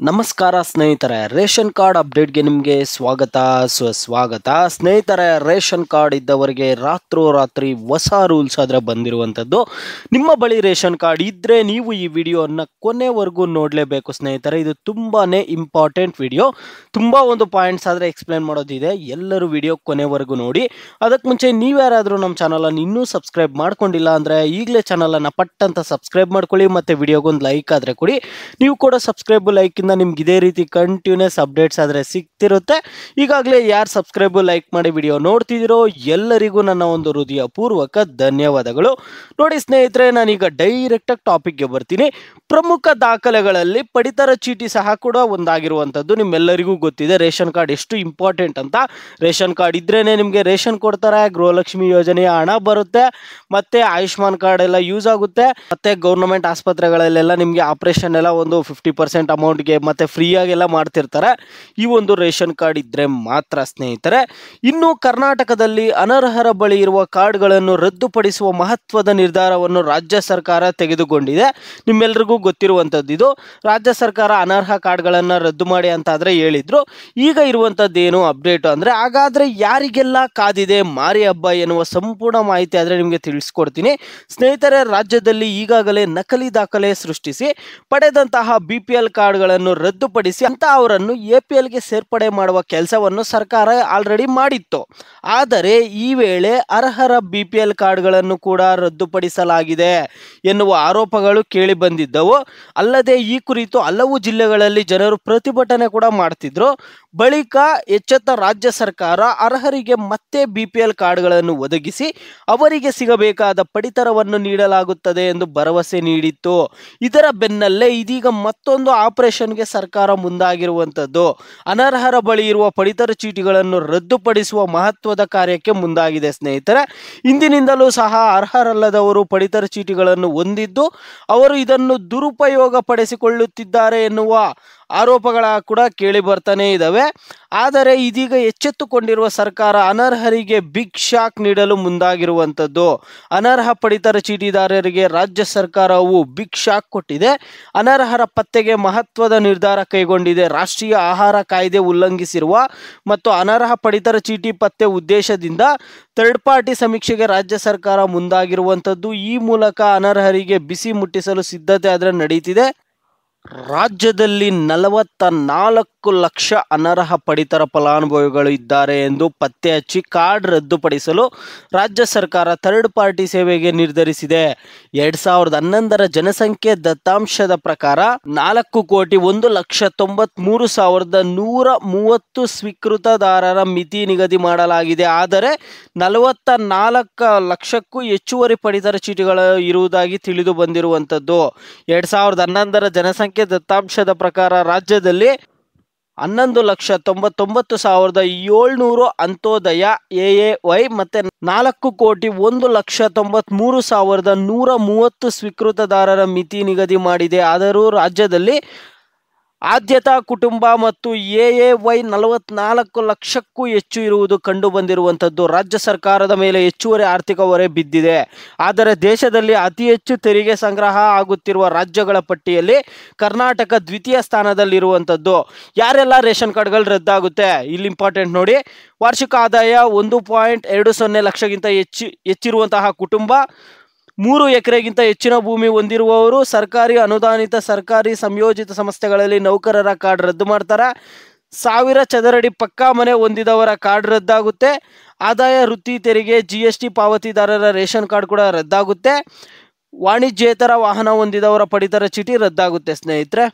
ನಮಸ್ಕಾರ ಸ್ನೇಹಿತರೆ, ration card ಅಪ್ಡೇಟ್ಗೆ ನಿಮಗೆ ಸ್ವಾಗತ ಸುಸ್ವಾಗತ. ಸ್ನೇಹಿತರೆ, ರೇಷನ್ ಕಾರ್ಡ್ ಇದ್ದವರಿಗೆ ರಾತ್ರೋರಾತ್ರಿ ಹೊಸ ರೂಲ್ಸ್ ಆದರೆ ಬಂದಿರುವಂಥದ್ದು. ನಿಮ್ಮ ಬಳಿ ರೇಷನ್ ಕಾರ್ಡ್ ಇದ್ದರೆ ನೀವು ಈ ವಿಡಿಯೋನ ಕೊನೆವರೆಗೂ ನೋಡಲೇಬೇಕು ಸ್ನೇಹಿತರೆ. ಇದು ತುಂಬಾ ಇಂಪಾರ್ಟೆಂಟ್ ವಿಡಿಯೋ. ತುಂಬ ಒಂದು ಪಾಯಿಂಟ್ಸ್ ಆದರೆ ಎಕ್ಸ್ಪ್ಲೇನ್ ಮಾಡೋದಿದೆ. ಎಲ್ಲರೂ ವಿಡಿಯೋ ಕೊನೆವರೆಗೂ ನೋಡಿ. ಅದಕ್ಕೆ ಮುಂಚೆ ನೀವ್ಯಾರಾದರೂ ನಮ್ಮ ಚಾನಲನ್ನು ಇನ್ನೂ ಸಬ್ಸ್ಕ್ರೈಬ್ ಮಾಡ್ಕೊಂಡಿಲ್ಲ ಅಂದರೆ ಈಗಲೇ ಚಾನಲನ್ನು ಪಟ್ಟಂತ ಸಬ್ಸ್ಕ್ರೈಬ್ ಮಾಡ್ಕೊಳ್ಳಿ. ಮತ್ತು ವಿಡಿಯೋಗೊಂದು ಲೈಕ್ ಆದರೆ ಕೊಡಿ. ನೀವು ಕೂಡ ಸಬ್ಸ್ಕ್ರೈಬ್ ಲೈಕಿಂದ ನಿಮ್ಗೆ ಇದೇ ರೀತಿ ಕಂಟಿನ್ಯೂಸ್ ಅಪ್ಡೇಟ್ಸ್ ಆದರೆ ಸಿಗ್ತಿರುತ್ತೆ. ಈಗಾಗಲೇ ಯಾರು ಸಬ್ಸ್ಕ್ರೈಬ್ ಲೈಕ್ ಮಾಡಿ ವಿಡಿಯೋ ನೋಡ್ತಿದ್ದೀರೋ ಎಲ್ಲರಿಗೂ ನನ್ನ ಒಂದು ಹೃದಯ ಪೂರ್ವಕ ಧನ್ಯವಾದಗಳು. ನೋಡಿ ಸ್ನೇಹಿತರೆ, ನಾನೀಗ ಡೈರೆಕ್ಟಾಗಿ ಟಾಪಿಕ್ಗೆ ಬರ್ತೀನಿ. ಪ್ರಮುಖ ದಾಖಲೆಗಳಲ್ಲಿ ಪಡಿತರ ಚೀಟಿ ಸಹ ಕೂಡ ಒಂದಾಗಿರುವಂಥದ್ದು. ನಿಮ್ಮೆಲ್ಲರಿಗೂ ಗೊತ್ತಿದೆ ರೇಷನ್ ಕಾರ್ಡ್ ಎಷ್ಟು ಇಂಪಾರ್ಟೆಂಟ್ ಅಂತ. ರೇಷನ್ ಕಾರ್ಡ್ ಇದ್ರೇನೆ ನಿಮಗೆ ರೇಷನ್ ಕೊಡ್ತಾರೆ, ಗೃಹಲಕ್ಷ್ಮಿ ಯೋಜನೆಯ ಹಣ ಬರುತ್ತೆ, ಮತ್ತೆ ಆಯುಷ್ಮಾನ್ ಕಾರ್ಡ್ ಎಲ್ಲ ಯೂಸ್ ಆಗುತ್ತೆ, ಮತ್ತೆ ಗೌರ್ಮೆಂಟ್ ಆಸ್ಪತ್ರೆಗಳಲ್ಲೆಲ್ಲ ನಿಮಗೆ ಆಪರೇಷನ್ ಎಲ್ಲ ಒಂದು 50% ಅಮೌಂಟ್ಗೆ ಮತ್ತೆ ಫ್ರೀಯಾಗೆಲ್ಲ ಮಾಡ್ತಿರ್ತಾರೆ. ಈ ಒಂದು ರೇಷನ್ ಕಾರ್ಡ್ ಇದ್ರೆ ಮಾತ್ರ ಸ್ನೇಹಿತರೆ. ಇನ್ನು ಕರ್ನಾಟಕದಲ್ಲಿ ಅನರ್ಹರ ಬಳಿ ಇರುವ ಕಾರ್ಡ್ಗಳನ್ನು ರದ್ದುಪಡಿಸುವ ಮಹತ್ವದ ನಿರ್ಧಾರವನ್ನು ರಾಜ್ಯ ಸರ್ಕಾರ ತೆಗೆದುಕೊಂಡಿದೆ. ನಿಮ್ಮೆಲ್ಲರಿಗೂ ಗೊತ್ತಿರುವಂಥದ್ದು ಇದು. ರಾಜ್ಯ ಸರ್ಕಾರ ಅನರ್ಹ ಕಾರ್ಡ್ಗಳನ್ನು ರದ್ದು ಮಾಡಿ ಅಂತಾದರೆ ಹೇಳಿದ್ರು. ಈಗ ಇರುವಂಥದ್ದು ಏನು ಅಪ್ಡೇಟ್ ಅಂದರೆ, ಹಾಗಾದರೆ ಯಾರಿಗೆಲ್ಲ ಕಾದಿದೆ ಮಾರಿ ಹಬ್ಬ ಎನ್ನುವ ಸಂಪೂರ್ಣ ಮಾಹಿತಿ ಆದರೆ ನಿಮಗೆ ತಿಳಿಸ್ಕೊಡ್ತೀನಿ ಸ್ನೇಹಿತರೆ. ರಾಜ್ಯದಲ್ಲಿ ಈಗಾಗಲೇ ನಕಲಿ ದಾಖಲೆ ಸೃಷ್ಟಿಸಿ ಪಡೆದಂತಹ BPL ಕಾರ್ಡ್ಗಳನ್ನು ರದ್ದುಪಡಿಸಿ ಅಂತ ಅವರನ್ನು APLಗೆ ಸೇರ್ಪಡೆ ಮಾಡುವ ಕೆಲಸವನ್ನು ಸರ್ಕಾರ ಆಲ್ರೆಡಿ ಮಾಡಿತ್ತು. ಆದರೆ ಈ ವೇಳೆ ಅರ್ಹರ BPL ಕಾರ್ಡ್ಗಳನ್ನು ಕೂಡ ರದ್ದುಪಡಿಸಲಾಗಿದೆ ಎನ್ನುವ ಆರೋಪಗಳು ಕೇಳಿ ಬಂದಿದ್ದವು. ಅಲ್ಲದೆ ಈ ಕುರಿತು ಹಲವು ಜಿಲ್ಲೆಗಳಲ್ಲಿ ಜನರು ಪ್ರತಿಭಟನೆ ಕೂಡ ಮಾಡ್ತಿದ್ರು. ಬಳಿಕ ಎಚ್ಚೆತ್ತ ರಾಜ್ಯ ಸರ್ಕಾರ ಅರ್ಹರಿಗೆ ಮತ್ತೆ BPL ಕಾರ್ಡ್ಗಳನ್ನು ಒದಗಿಸಿ ಅವರಿಗೆ ಸಿಗಬೇಕಾದ ಪಡಿತರವನ್ನು ನೀಡಲಾಗುತ್ತದೆ ಎಂದು ಭರವಸೆ ನೀಡಿತ್ತು. ಇದರ ಬೆನ್ನಲ್ಲೇ ಇದೀಗ ಮತ್ತೊಂದು ಆಪರೇಷನ್ಗೆ ಸರ್ಕಾರ ಮುಂದಾಗಿರುವಂಥದ್ದು. ಅನರ್ಹರ ಬಳಿ ಇರುವ ಪಡಿತರ ಚೀಟಿಗಳನ್ನು ರದ್ದುಪಡಿಸುವ ಮಹತ್ವದ ಕಾರ್ಯಕ್ಕೆ ಮುಂದಾಗಿದೆ ಸ್ನೇಹಿತರೆ. ಇಂದಿನಿಂದಲೂ ಸಹ ಅರ್ಹರಲ್ಲದವರು ಪಡಿತರ ಚೀಟಿಗಳನ್ನು ಹೊಂದಿದ್ದು ಅವರು ಇದನ್ನು ದುರುಪಯೋಗ ಪಡಿಸಿಕೊಳ್ಳುತ್ತಿದ್ದಾರೆ ಎನ್ನುವ ಆರೋಪಗಳ ಕೂಡ ಕೇಳಿ ಬರ್ತಾನೆ ಇದ್ದಾವೆ. ಆದರೆ ಇದೀಗ ಎಚ್ಚೆತ್ತುಕೊಂಡಿರುವ ಸರ್ಕಾರ ಅನರ್ಹರಿಗೆ ಬಿಗ್ ಶಾಕ್ ನೀಡಲು ಮುಂದಾಗಿರುವಂಥದ್ದು. ಅನರ್ಹ ಪಡಿತರ ಚೀಟಿದಾರರಿಗೆ ರಾಜ್ಯ ಸರ್ಕಾರವು ಬಿಗ್ ಶಾಕ್ ಕೊಟ್ಟಿದೆ. ಅನರ್ಹರ ಪತ್ತೆಗೆ ಮಹತ್ವದ ನಿರ್ಧಾರ ಕೈಗೊಂಡಿದೆ. ರಾಷ್ಟ್ರೀಯ ಆಹಾರ ಕಾಯ್ದೆ ಉಲ್ಲಂಘಿಸಿರುವ ಮತ್ತು ಅನರ್ಹ ಪಡಿತರ ಚೀಟಿ ಪತ್ತೆ ಉದ್ದೇಶದಿಂದ ಥರ್ಡ್ ಪಾರ್ಟಿ ಸಮೀಕ್ಷೆಗೆ ರಾಜ್ಯ ಸರ್ಕಾರ ಮುಂದಾಗಿರುವಂಥದ್ದು. ಈ ಮೂಲಕ ಅನರ್ಹರಿಗೆ ಬಿಸಿ ಮುಟ್ಟಿಸಲು ಸಿದ್ಧತೆ ಆದರೆ ನಡೀತಿದೆ. ರಾಜ್ಯದಲ್ಲಿ 44 ಲಕ್ಷ ಅನರ್ಹ ಪಡಿತರ ಫಲಾನುಭವಿಗಳು ಇದ್ದಾರೆ ಎಂದು ಪತ್ತೆ ಹಚ್ಚಿ ಕಾರ್ಡ್ ರದ್ದುಪಡಿಸಲು ರಾಜ್ಯ ಸರ್ಕಾರ ಥರ್ಡ್ ಪಾರ್ಟಿ ಸೇವೆಗೆ ನಿರ್ಧರಿಸಿದೆ. 2011ರ ಜನಸಂಖ್ಯೆ ದತ್ತಾಂಶದ ಪ್ರಕಾರ 4,193,130 ಸ್ವೀಕೃತದಾರರ ಮಿತಿ ನಿಗದಿ ಮಾಡಲಾಗಿದೆ. ಆದರೆ 44 ಲಕ್ಷಕ್ಕೂ ಹೆಚ್ಚುವರಿ ಪಡಿತರ ಚೀಟಿಗಳು ಇರುವುದಾಗಿ ತಿಳಿದು ಬಂದಿರುವಂಥದ್ದು. 2011ರ ಜನಸಂಖ್ಯೆ ದತ್ತಾಂಶದ ಪ್ರಕಾರ ರಾಜ್ಯದಲ್ಲಿ 11,99,700 ಅಂತ್ಯೋದಯ AAY ಮತ್ತೆ 4,01,93,130 ಸ್ವೀಕೃತದಾರರ ಮಿತಿ ನಿಗದಿ ಮಾಡಿದೆ. ಆದರೂ ರಾಜ್ಯದಲ್ಲಿ ಆದ್ಯತಾ ಕುಟುಂಬ ಮತ್ತು AAY 44 ಲಕ್ಷಕ್ಕೂ ಹೆಚ್ಚು ಇರುವುದು ಕಂಡು ಬಂದಿರುವಂಥದ್ದು. ರಾಜ್ಯ ಸರ್ಕಾರದ ಮೇಲೆ ಹೆಚ್ಚುವರಿ ಆರ್ಥಿಕ ಹೊರೆ ಬಿದ್ದಿದೆ. ಆದರೆ ದೇಶದಲ್ಲಿ ಅತಿ ಹೆಚ್ಚು ತೆರಿಗೆ ಸಂಗ್ರಹ ಆಗುತ್ತಿರುವ ರಾಜ್ಯಗಳ ಪಟ್ಟಿಯಲ್ಲಿ ಕರ್ನಾಟಕ ದ್ವಿತೀಯ ಸ್ಥಾನದಲ್ಲಿರುವಂಥದ್ದು. ಯಾರೆಲ್ಲ ರೇಷನ್ ಕಾರ್ಡ್ಗಳು ರದ್ದಾಗುತ್ತೆ ಇಲ್ಲಿ ಇಂಪಾರ್ಟೆಂಟ್ ನೋಡಿ. ವಾರ್ಷಿಕ ಆದಾಯ 1.20 ಲಕ್ಷಕ್ಕಿಂತ ಹೆಚ್ಚಿರುವಂತಹ ಕುಟುಂಬ, 3 ಎಕರೆಗಿಂತ ಹೆಚ್ಚಿನ ಭೂಮಿ ಹೊಂದಿರುವವರು, ಸರ್ಕಾರಿ ಅನುದಾನಿತ ಸರ್ಕಾರಿ ಸಂಯೋಜಿತ ಸಂಸ್ಥೆಗಳಲ್ಲಿ ನೌಕರರ ಕಾರ್ಡ್ ರದ್ದು ಮಾಡ್ತಾರೆ. 1000 ಚದರಡಿ ಪಕ್ಕಾ ಮನೆ ಹೊಂದಿದವರ ಕಾರ್ಡ್ ರದ್ದಾಗುತ್ತೆ. ಆದಾಯ ವೃತ್ತಿ ತೆರಿಗೆ GST ಪಾವತಿದಾರರ ರೇಷನ್ ಕಾರ್ಡ್ ಕೂಡ ರದ್ದಾಗುತ್ತೆ. ವಾಣಿಜ್ಯೇತರ ವಾಹನ ಹೊಂದಿದವರ ಪಡಿತರ ಚೀಟಿ ರದ್ದಾಗುತ್ತೆ ಸ್ನೇಹಿತರೆ.